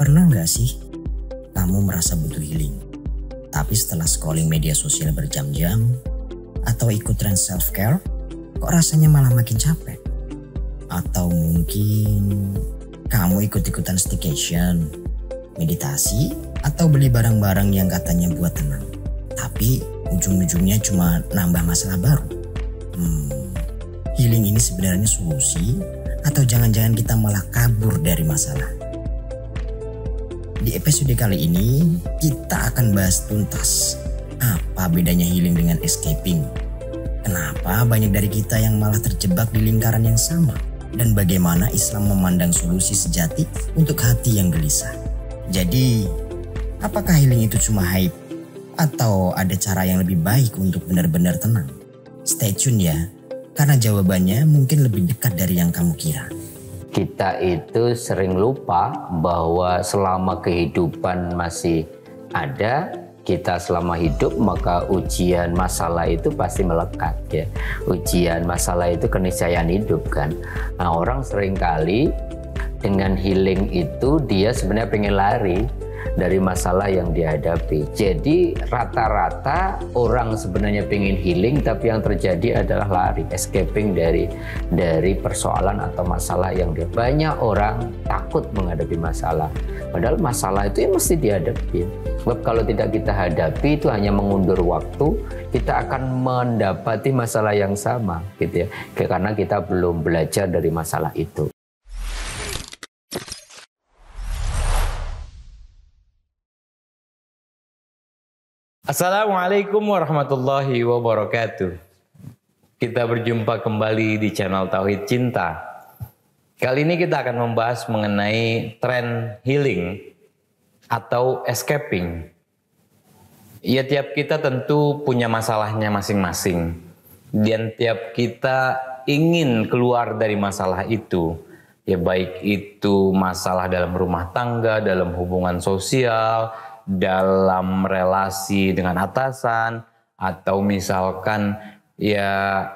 Pernah nggak sih kamu merasa butuh healing, tapi setelah scrolling media sosial berjam-jam atau ikut tren self-care, kok rasanya malah makin capek? Atau mungkin kamu ikut-ikutan staycation, meditasi, atau beli barang-barang yang katanya buat tenang, tapi ujung-ujungnya cuma nambah masalah baru. Healing ini sebenarnya solusi atau jangan-jangan kita malah kabur dari masalah? Di episode kali ini kita akan bahas tuntas apa bedanya healing dengan escaping. Kenapa banyak dari kita yang malah terjebak di lingkaran yang sama, dan bagaimana Islam memandang solusi sejati untuk hati yang gelisah. Jadi, apakah healing itu cuma hype atau ada cara yang lebih baik untuk benar-benar tenang? Stay tune ya, karena jawabannya mungkin lebih dekat dari yang kamu kira. Kita itu sering lupa bahwa selama kehidupan masih ada, kita selama hidup, maka ujian masalah itu pasti melekat ya. Ujian masalah itu keniscayaan hidup kan. Nah, orang seringkali dengan healing itu dia sebenarnya pengen lari dari masalah yang dihadapi. Jadi rata-rata orang sebenarnya pengen healing, tapi yang terjadi adalah lari, escaping dari persoalan atau masalah yang dia. Banyak orang takut menghadapi masalah, padahal masalah itu yang mesti dihadapi. Sebab kalau tidak kita hadapi, itu hanya mengundur waktu, kita akan mendapati masalah yang sama gitu ya, karena kita belum belajar dari masalah itu. Assalamualaikum warahmatullahi wabarakatuh. Kita berjumpa kembali di channel Tauhid Cinta. Kali ini kita akan membahas mengenai tren healing atau escaping. Ya, tiap kita tentu punya masalahnya masing-masing, dan tiap kita ingin keluar dari masalah itu. Ya, baik itu masalah dalam rumah tangga, dalam hubungan sosial, dalam relasi dengan atasan, atau misalkan ya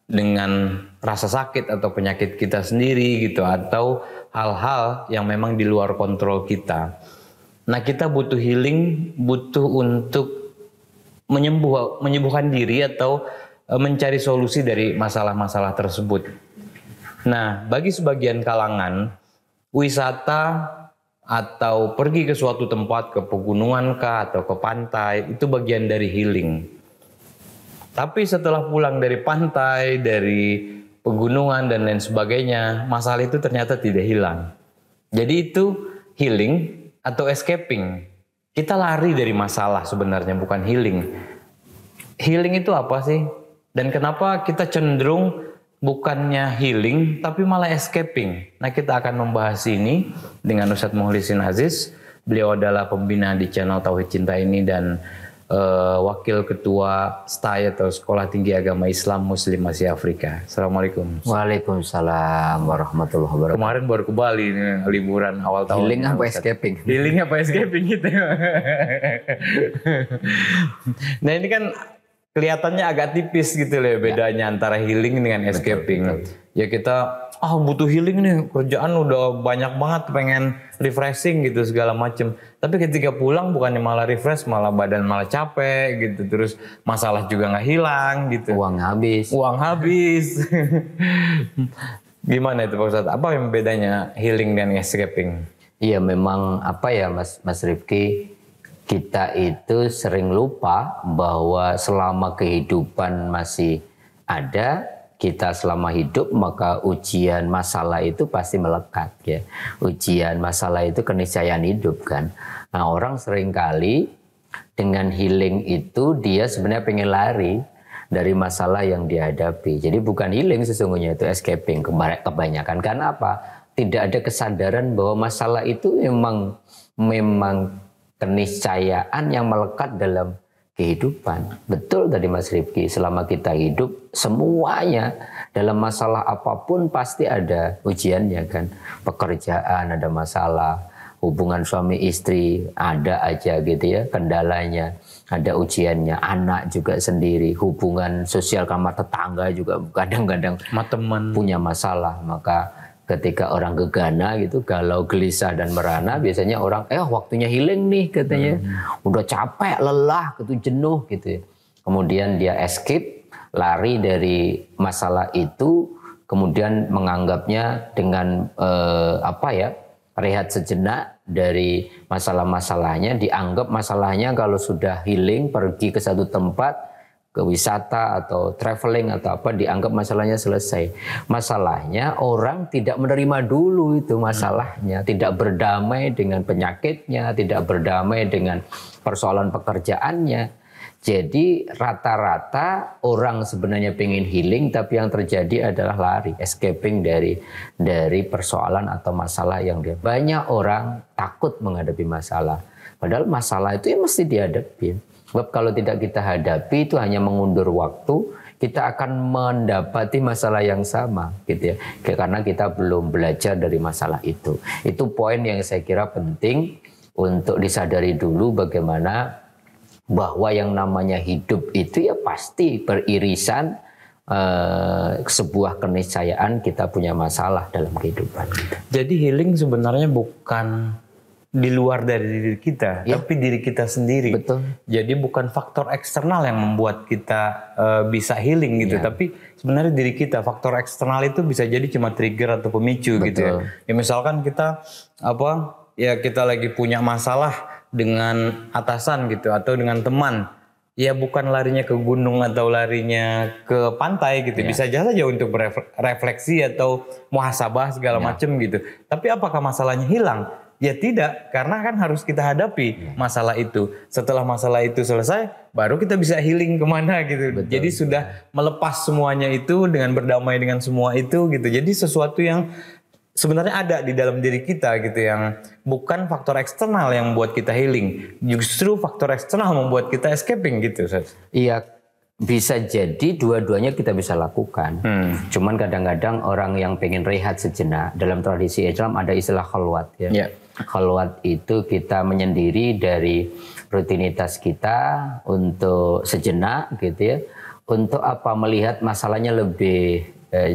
dengan rasa sakit atau penyakit kita sendiri gitu, atau hal-hal yang memang di luar kontrol kita. Nah, kita butuh healing, butuh untuk menyembuhkan diri atau mencari solusi dari masalah-masalah tersebut. Nah, bagi sebagian kalangan, wisata atau pergi ke suatu tempat, ke pegunungan kah atau ke pantai, itu bagian dari healing. Tapi setelah pulang dari pantai, dari pegunungan dan lain sebagainya, masalah itu ternyata tidak hilang. Jadi itu healing atau escaping. Kita lari dari masalah sebenarnya, bukan healing. Healing itu apa sih? Dan kenapa kita cenderung bukannya healing, tapi malah escaping? Nah, kita akan membahas ini dengan Ustadz Mukhlisin Aziz. Beliau adalah pembina di channel Tauhid Cinta ini dan Wakil Ketua STAI atau Sekolah Tinggi Agama Islam Muslim Asia Afrika. Assalamualaikum. Waalaikumsalam warahmatullahi wabarakatuh. Kemarin baru ke Bali nih, liburan awal tahun. Healing apa escaping? Healing apa escaping gitu. Nah, ini kan kelihatannya agak tipis gitu loh bedanya antara healing dengan escaping. Betul. Ya kita butuh healing nih, kerjaan udah banyak banget, pengen refreshing gitu segala macem. Tapi ketika pulang bukannya malah refresh, malah badan malah capek gitu. Terus masalah juga nggak hilang gitu. Uang habis. Gimana itu Pak Ustadz? Apa yang bedanya healing dan escaping? Iya, memang apa ya Mas Rifki, kita itu sering lupa bahwa selama kehidupan masih ada, kita selama hidup, maka ujian masalah itu pasti melekat ya. Ujian masalah itu keniscayaan hidup kan. Nah, orang seringkali dengan healing itu dia sebenarnya pengen lari dari masalah yang dihadapi. Jadi bukan healing sesungguhnya, itu escaping kebanyakan. Karena apa? Tidak ada kesadaran bahwa masalah itu memang keniscayaan yang melekat dalam kehidupan. Betul tadi Mas Rifki, selama kita hidup semuanya dalam masalah apapun pasti ada ujiannya kan. Pekerjaan ada masalah, hubungan suami istri ada aja gitu ya kendalanya, ada ujiannya, anak juga sendiri, hubungan sosial sama tetangga juga kadang-kadang teman punya masalah. Maka ketika orang gegana gitu, galau, gelisah dan merana, biasanya orang waktunya healing nih katanya. Udah capek, lelah, gitu, jenuh gitu ya. Kemudian dia escape, lari dari masalah itu, kemudian menganggapnya dengan rehat sejenak dari masalah-masalahnya, dianggap masalahnya kalau sudah healing, pergi ke satu tempat, ke wisata atau traveling atau apa, dianggap masalahnya selesai. Masalahnya orang tidak menerima dulu itu masalahnya, tidak berdamai dengan penyakitnya, tidak berdamai dengan persoalan pekerjaannya. Jadi rata-rata orang sebenarnya pengen healing, tapi yang terjadi adalah lari, escaping dari persoalan atau masalah yang dia. Banyak orang takut menghadapi masalah, padahal masalah itu ya mesti dihadapi. Sebab kalau tidak kita hadapi itu hanya mengundur waktu, kita akan mendapati masalah yang sama gitu ya. Karena kita belum belajar dari masalah itu. Itu poin yang saya kira penting untuk disadari dulu, bagaimana bahwa yang namanya hidup itu ya pasti beririsan sebuah keniscayaan kita punya masalah dalam kehidupan. Jadi healing sebenarnya bukan di luar dari diri kita, tapi diri kita sendiri. Betul. Jadi bukan faktor eksternal yang membuat kita bisa healing gitu, tapi sebenarnya diri kita. Faktor eksternal itu bisa jadi cuma trigger atau pemicu. Betul. Gitu ya. Ya misalkan kita kita lagi punya masalah dengan atasan gitu atau dengan teman. Ya bukan larinya ke gunung atau larinya ke pantai gitu. Bisa saja untuk berefleksi atau muhasabah segala macam gitu. Tapi apakah masalahnya hilang? Ya tidak, karena kan harus kita hadapi masalah itu. Setelah masalah itu selesai, baru kita bisa healing kemana gitu. Betul. Jadi sudah melepas semuanya itu dengan berdamai dengan semua itu gitu. Jadi sesuatu yang sebenarnya ada di dalam diri kita gitu, yang bukan faktor eksternal yang membuat kita healing. Justru faktor eksternal membuat kita escaping gitu. Iya, bisa jadi dua-duanya kita bisa lakukan. Cuman kadang-kadang orang yang pengen rehat sejenak, dalam tradisi Islam ada istilah khalwat ya. Khalwat itu kita menyendiri dari rutinitas kita untuk sejenak gitu ya. Untuk apa? Melihat masalahnya lebih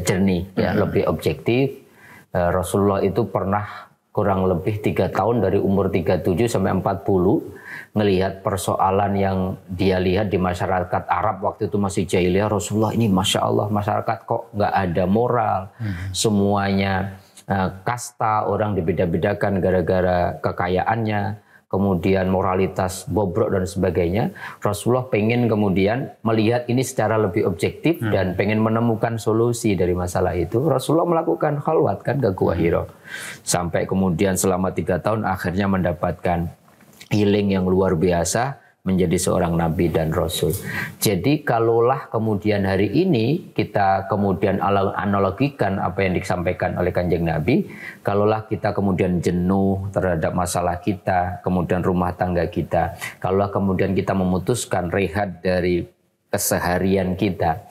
jernih ya, lebih objektif. Rasulullah itu pernah kurang lebih 3 tahun dari umur 37 sampai 40 ngelihat persoalan yang dia lihat di masyarakat Arab waktu itu masih jahiliyah. Rasulullah ini Masya Allah, masyarakat kok nggak ada moral, semuanya kasta, orang dibeda-bedakan gara-gara kekayaannya, kemudian moralitas bobrok dan sebagainya. Rasulullah pengen kemudian melihat ini secara lebih objektif dan pengen menemukan solusi dari masalah itu. Rasulullah melakukan khalwat kan ke Gua Hira. Sampai kemudian selama 3 tahun akhirnya mendapatkan healing yang luar biasa, menjadi seorang nabi dan rasul. Jadi kalaulah kemudian hari ini kita kemudian analogikan apa yang disampaikan oleh Kanjeng Nabi, kalaulah kita kemudian jenuh terhadap masalah kita, kemudian rumah tangga kita, kalaulah kemudian kita memutuskan rehat dari keseharian kita,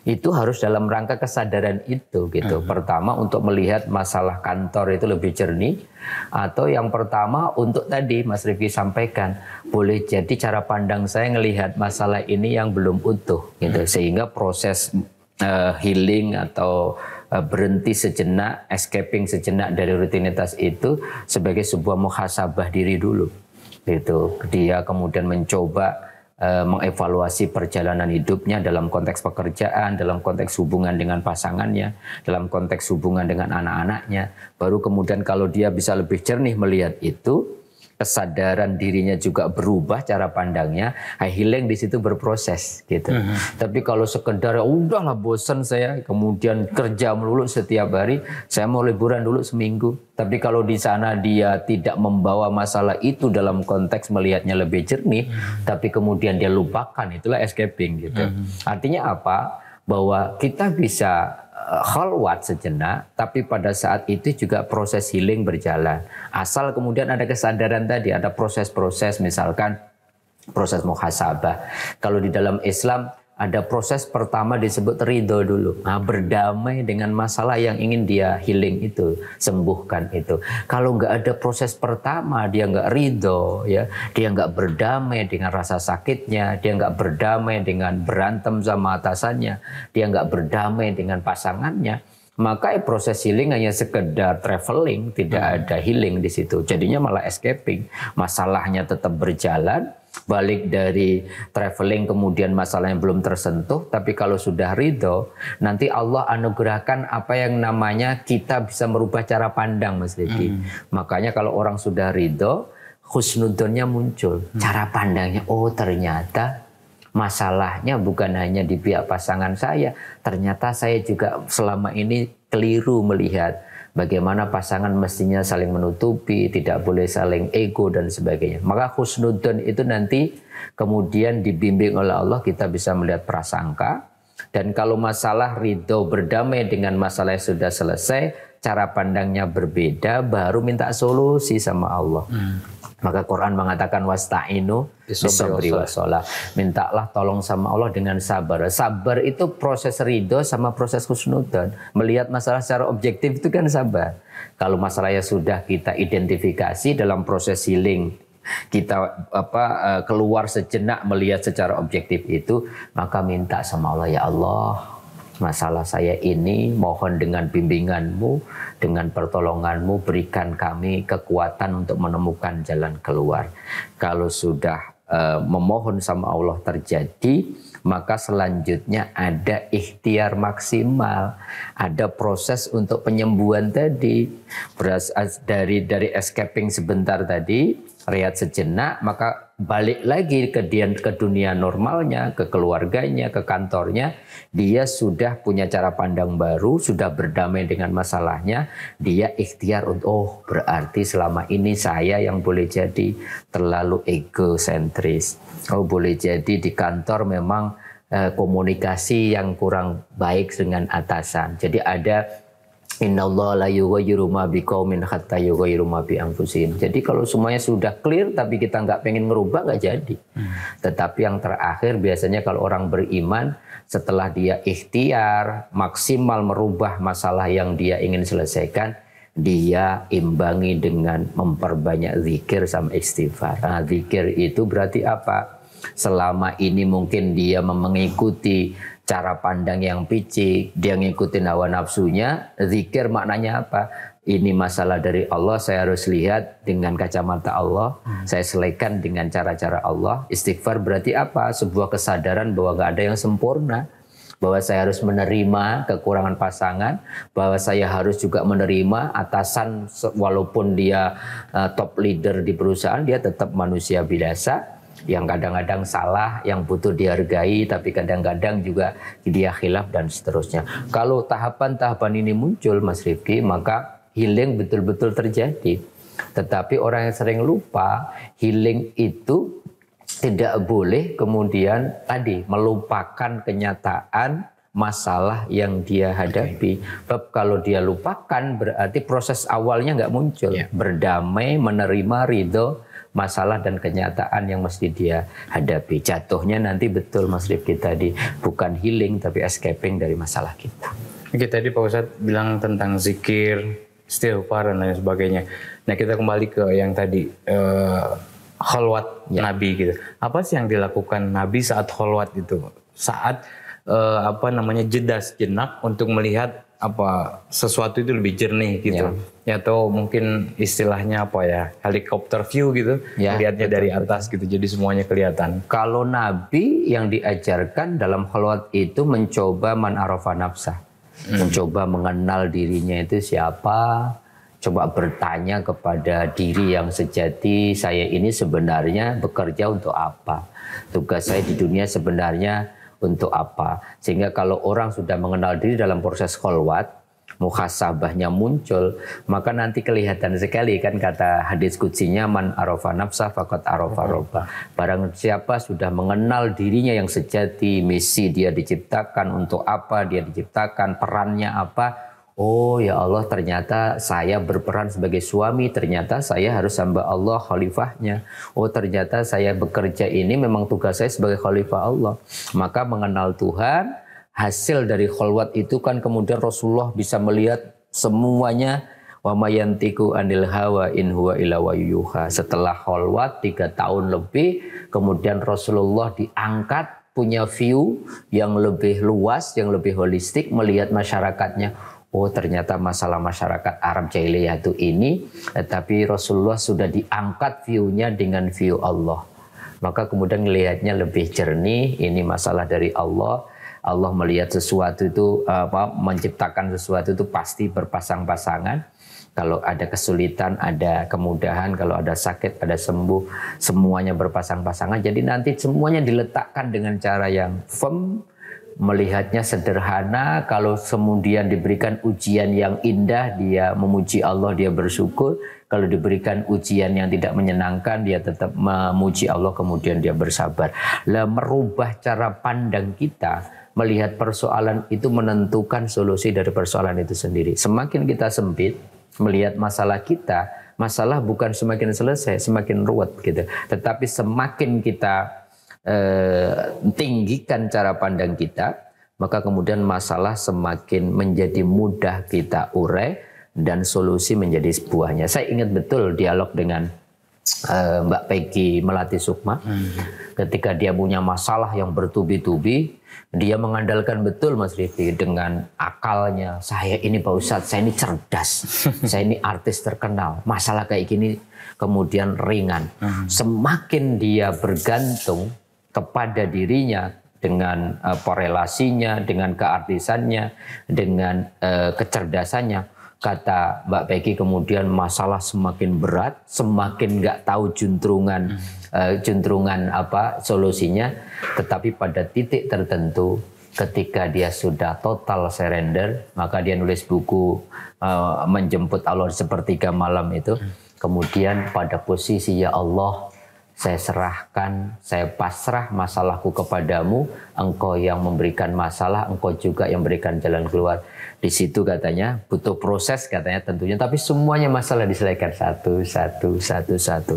itu harus dalam rangka kesadaran itu gitu. Pertama untuk melihat masalah kantor itu lebih jernih, atau yang pertama untuk tadi Mas Rifki sampaikan, boleh jadi cara pandang saya ngelihat masalah ini yang belum utuh gitu. Sehingga proses healing atau berhenti sejenak, escaping sejenak dari rutinitas itu sebagai sebuah muhasabah diri dulu gitu. Dia kemudian mencoba mengevaluasi perjalanan hidupnya dalam konteks pekerjaan, dalam konteks hubungan dengan pasangannya, dalam konteks hubungan dengan anak-anaknya. Baru kemudian kalau dia bisa lebih jernih melihat itu, kesadaran dirinya juga berubah cara pandangnya, healing di situ berproses gitu. Tapi kalau sekedar udahlah bosan saya, kemudian kerja melulu setiap hari, saya mau liburan dulu seminggu. Tapi kalau di sana dia tidak membawa masalah itu dalam konteks melihatnya lebih jernih, tapi kemudian dia lupakan, itulah escaping gitu. Artinya apa? Bahwa kita bisa khalwat sejenak, tapi pada saat itu juga proses healing berjalan. Asal kemudian ada kesadaran tadi, ada proses-proses, misalkan proses muhasabah. Kalau di dalam Islam ada proses pertama disebut ridho dulu. Nah, berdamai dengan masalah yang ingin dia healing itu, sembuhkan itu. Kalau nggak ada proses pertama, dia nggak ridho, ya, dia nggak berdamai dengan rasa sakitnya, dia nggak berdamai dengan berantem sama atasannya, dia nggak berdamai dengan pasangannya, maka proses healing hanya sekedar traveling, tidak ada healing di situ. Jadinya malah escaping. Masalahnya tetap berjalan, balik dari traveling kemudian masalahnya belum tersentuh, tapi kalau sudah ridho, nanti Allah anugerahkan apa yang namanya kita bisa merubah cara pandang, Mas Riki. Makanya kalau orang sudah ridho, husnudonnya muncul. Cara pandangnya, oh ternyata masalahnya bukan hanya di pihak pasangan saya. Ternyata saya juga selama ini keliru melihat bagaimana pasangan mestinya saling menutupi, tidak boleh saling ego dan sebagainya. Maka husnudon itu nanti kemudian dibimbing oleh Allah, kita bisa melihat prasangka. Dan kalau masalah ridho berdamai dengan masalah yang sudah selesai, cara pandangnya berbeda, baru minta solusi sama Allah. Maka Quran mengatakan wasta'inu bisabri wassalah. Mintalah tolong sama Allah dengan sabar. Sabar itu proses ridho sama proses husnudon. Melihat masalah secara objektif itu kan sabar. Kalau masalahnya sudah kita identifikasi dalam proses healing, kita keluar sejenak melihat secara objektif itu, maka minta sama Allah, ya Allah, masalah saya ini mohon dengan bimbinganmu, dengan pertolonganmu, berikan kami kekuatan untuk menemukan jalan keluar. Kalau sudah memohon sama Allah terjadi, maka selanjutnya ada ikhtiar maksimal, ada proses untuk penyembuhan tadi. Dari escaping sebentar tadi, rehat sejenak, maka balik lagi ke dunia normalnya, ke keluarganya, ke kantornya. Dia sudah punya cara pandang baru, sudah berdamai dengan masalahnya. Dia ikhtiar untuk, oh berarti selama ini saya yang boleh jadi terlalu egosentris. Oh boleh jadi di kantor memang komunikasi yang kurang baik dengan atasan. Jadi ada innallaha la yughayyiru ma biqaumin hatta yughayyiru ma bi anfusihim. Jadi kalau semuanya sudah clear tapi kita nggak pengen ngerubah, nggak jadi. Tetapi yang terakhir biasanya kalau orang beriman, setelah dia ikhtiar maksimal merubah masalah yang dia ingin selesaikan, dia imbangi dengan memperbanyak zikir sama istighfar. Nah, zikir itu berarti apa? Selama ini mungkin dia mengikuti cara pandang yang picik, dia ngikutin hawa nafsunya. Zikir maknanya apa? Ini masalah dari Allah, saya harus lihat dengan kacamata Allah, saya selesaikan dengan cara-cara Allah. Istighfar berarti apa? Sebuah kesadaran bahwa gak ada yang sempurna, bahwa saya harus menerima kekurangan pasangan, bahwa saya harus juga menerima atasan walaupun dia top leader di perusahaan, dia tetap manusia biasa yang kadang-kadang salah, yang butuh dihargai, tapi kadang-kadang juga dia khilaf dan seterusnya. Kalau tahapan-tahapan ini muncul, Mas Rifki, maka healing betul-betul terjadi. Tetapi orang yang sering lupa, healing itu tidak boleh kemudian tadi melupakan kenyataan masalah yang dia hadapi. Sebab kalau dia lupakan berarti proses awalnya nggak muncul. Berdamai, menerima, ridho masalah dan kenyataan yang mesti dia hadapi. Jatuhnya nanti betul Mas Rifki tadi, bukan healing tapi escaping dari masalah kita. Oke, tadi Pak Ustadz bilang tentang zikir, istighfar dan lain sebagainya. Nah kita kembali ke yang tadi kholwat Nabi gitu. Apa sih yang dilakukan Nabi saat kholwat itu? Saat jeda sejenak untuk melihat sesuatu itu lebih jernih gitu. Ya, atau mungkin istilahnya helikopter view gitu, lihatnya dari atas gitu, jadi semuanya kelihatan. Kalau Nabi yang diajarkan dalam kholwat itu mencoba man arafa nafsah, mencoba mengenal dirinya itu siapa, coba bertanya kepada diri yang sejati, saya ini sebenarnya bekerja untuk apa, tugas saya di dunia sebenarnya untuk apa. Sehingga kalau orang sudah mengenal diri dalam proses kholwat, muhasabahnya muncul, maka nanti kelihatan sekali kan kata hadis kutsinya, man arafa nafsah faqad arafa rabbah. Barang siapa sudah mengenal dirinya yang sejati, misi dia diciptakan untuk apa, dia diciptakan, perannya apa. Oh ya Allah, ternyata saya berperan sebagai suami, ternyata saya harus hamba Allah, khalifahnya. Oh ternyata saya bekerja ini memang tugas saya sebagai khalifah Allah. Maka mengenal Tuhan, hasil dari kholwat itu kan kemudian Rasulullah bisa melihat semuanya. Wa mayantiku anil hawa in huwa illa wahyuha. Setelah kholwat 3 tahun lebih, kemudian Rasulullah diangkat punya view yang lebih luas, yang lebih holistik, melihat masyarakatnya. oh ternyata masalah masyarakat Arab jahiliyah itu ini, tapi Rasulullah sudah diangkat view-nya dengan view Allah. Maka kemudian melihatnya lebih jernih, ini masalah dari Allah. Allah melihat sesuatu itu, menciptakan sesuatu itu pasti berpasang-pasangan. Kalau ada kesulitan, ada kemudahan, kalau ada sakit, ada sembuh, semuanya berpasang-pasangan. Jadi nanti semuanya diletakkan dengan cara yang firm, melihatnya sederhana. Kalau kemudian diberikan ujian yang indah, dia memuji Allah, dia bersyukur. Kalau diberikan ujian yang tidak menyenangkan, dia tetap memuji Allah, kemudian dia bersabar. Lah, merubah cara pandang kita melihat persoalan itu menentukan solusi dari persoalan itu sendiri. Semakin kita sempit melihat masalah kita, masalah bukan semakin selesai, semakin ruwet gitu. Tetapi semakin kita tinggikan cara pandang kita, maka kemudian masalah semakin menjadi mudah kita urai dan solusi menjadi sebuahnya. Saya ingat betul dialog dengan Mbak Peggy Melati Sukma. Ketika dia punya masalah yang bertubi-tubi, dia mengandalkan betul Mas Rifki dengan akalnya. Saya ini Pak Ustadz, saya ini cerdas, saya ini artis terkenal. Masalah kayak gini kemudian ringan. Semakin dia bergantung kepada dirinya dengan korelasinya, dengan keartisannya, dengan kecerdasannya, kata Mbak Peggy, kemudian masalah semakin berat, semakin nggak tahu juntrungan apa solusinya. Tetapi pada titik tertentu, ketika dia sudah total surrender, maka dia nulis buku Menjemput Allah di Sepertiga Malam itu. Kemudian pada posisi, ya Allah, saya serahkan, saya pasrah masalahku kepadamu. Engkau yang memberikan masalah, engkau juga yang memberikan jalan keluar. Di situ katanya butuh proses katanya tentunya, tapi semuanya masalah diselesaikan satu.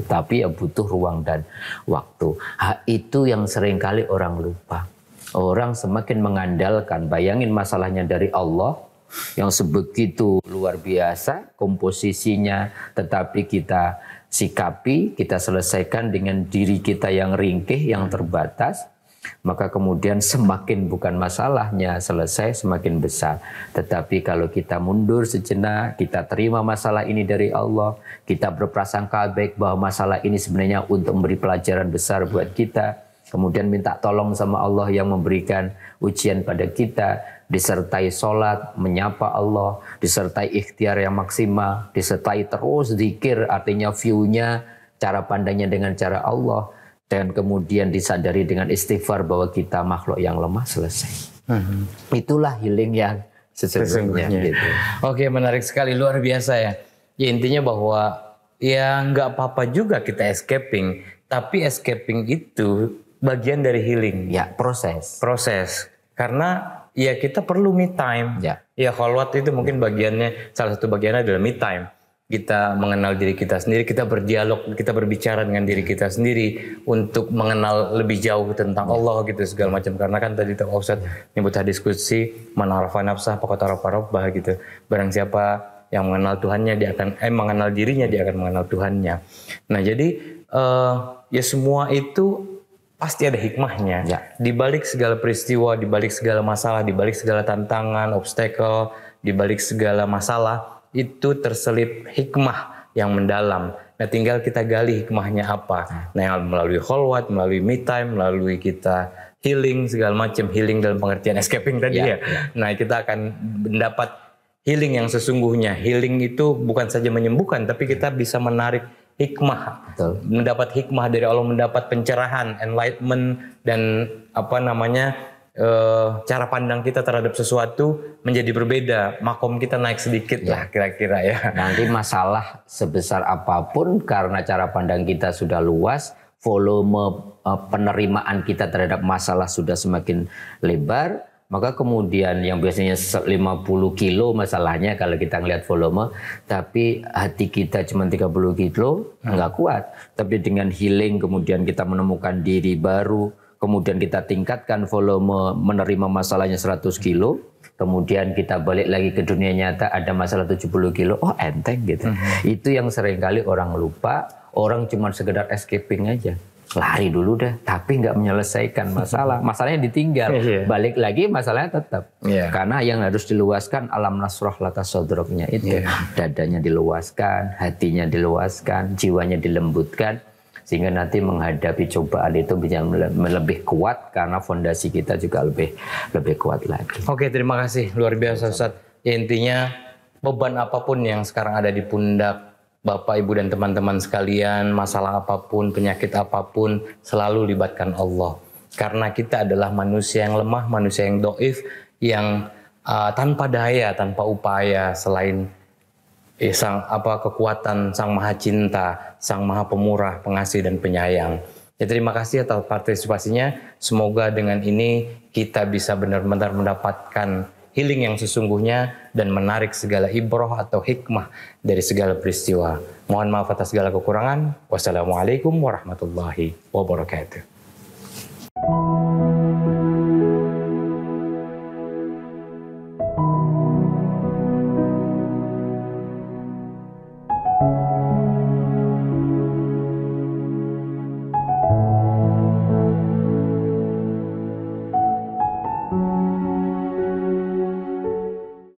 Tapi ya butuh ruang dan waktu. Itu yang seringkali orang lupa. Orang semakin mengandalkan, bayangin masalahnya dari Allah yang sebegitu luar biasa komposisinya, tetapi kita sikapi, kita selesaikan dengan diri kita yang ringkih, yang terbatas, maka kemudian semakin bukan masalahnya selesai, semakin besar. Tetapi kalau kita mundur sejenak, kita terima masalah ini dari Allah, kita berprasangka baik bahwa masalah ini sebenarnya untuk memberi pelajaran besar buat kita, kemudian minta tolong sama Allah yang memberikan ujian pada kita, disertai sholat, menyapa Allah, disertai ikhtiar yang maksimal, disertai terus zikir, artinya view-nya, cara pandangnya dengan cara Allah, dan kemudian disadari dengan istighfar bahwa kita makhluk yang lemah, selesai. Itulah healing yang sesungguhnya. Gitu. Oke, menarik sekali, luar biasa ya. Ya intinya bahwa ya nggak apa-apa juga kita escaping, tapi escaping itu bagian dari healing. Ya, proses. Karena ya kita perlu me time. Ya khalwat itu mungkin bagiannya, salah satu bagiannya adalah me time. Kita mengenal diri kita sendiri, kita berdialog, kita berbicara dengan diri kita sendiri untuk mengenal lebih jauh tentang Allah gitu segala macam. Karena kan tadi Pak Ustadz nyebut hadis qudsi, man arafa nafsah faqad arafa rabbah gitu. Barang siapa yang mengenal Tuhannya, dia akan mengenal dirinya, dia akan mengenal Tuhannya. Nah, jadi ya semua itu pasti ada hikmahnya. Di balik segala peristiwa, di balik segala masalah, di balik segala tantangan, obstacle, di balik segala masalah, itu terselip hikmah yang mendalam. Nah, tinggal kita gali hikmahnya apa. Nah, melalui khalwat, melalui me time, melalui kita healing segala macam, healing dalam pengertian escaping tadi ya. Nah, kita akan mendapat healing yang sesungguhnya. Healing itu bukan saja menyembuhkan, tapi kita bisa menarik hikmah. Betul. Mendapat hikmah dari Allah, mendapat pencerahan, enlightenment, dan cara pandang kita terhadap sesuatu menjadi berbeda. Makom kita naik sedikit lah kira-kira ya. Nanti masalah sebesar apapun, karena cara pandang kita sudah luas, volume penerimaan kita terhadap masalah sudah semakin lebar, maka kemudian yang biasanya 50 kilo masalahnya kalau kita ngelihat volume, tapi hati kita cuma 30 kilo, nggak kuat. Tapi dengan healing kemudian kita menemukan diri baru, kemudian kita tingkatkan volume menerima masalahnya 100 kilo, kemudian kita balik lagi ke dunia nyata, ada masalah 70 kilo, oh enteng gitu. Itu yang seringkali orang lupa, orang cuma sekedar escaping aja. lari dulu deh, tapi nggak menyelesaikan masalah. Masalahnya ditinggal, balik lagi masalahnya tetap. Karena yang harus diluaskan alam nasroh laka sodroknya itu, dadanya diluaskan, hatinya diluaskan, jiwanya dilembutkan, sehingga nanti menghadapi cobaan itu bisa lebih kuat karena fondasi kita juga lebih kuat lagi. Oke, terima kasih luar biasa Ustaz. Ya, intinya beban apapun yang sekarang ada di pundak Bapak, Ibu, dan teman-teman sekalian, masalah apapun, penyakit apapun, selalu libatkan Allah. Karena kita adalah manusia yang lemah, manusia yang dhaif, yang tanpa daya, tanpa upaya, selain kekuatan Sang Maha Cinta, Sang Maha Pemurah, Pengasih, dan Penyayang. Ya, terima kasih atas partisipasinya. Semoga dengan ini kita bisa benar-benar mendapatkan healing yang sesungguhnya dan menarik segala ibrah atau hikmah dari segala peristiwa. Mohon maaf atas segala kekurangan. Wassalamualaikum warahmatullahi wabarakatuh.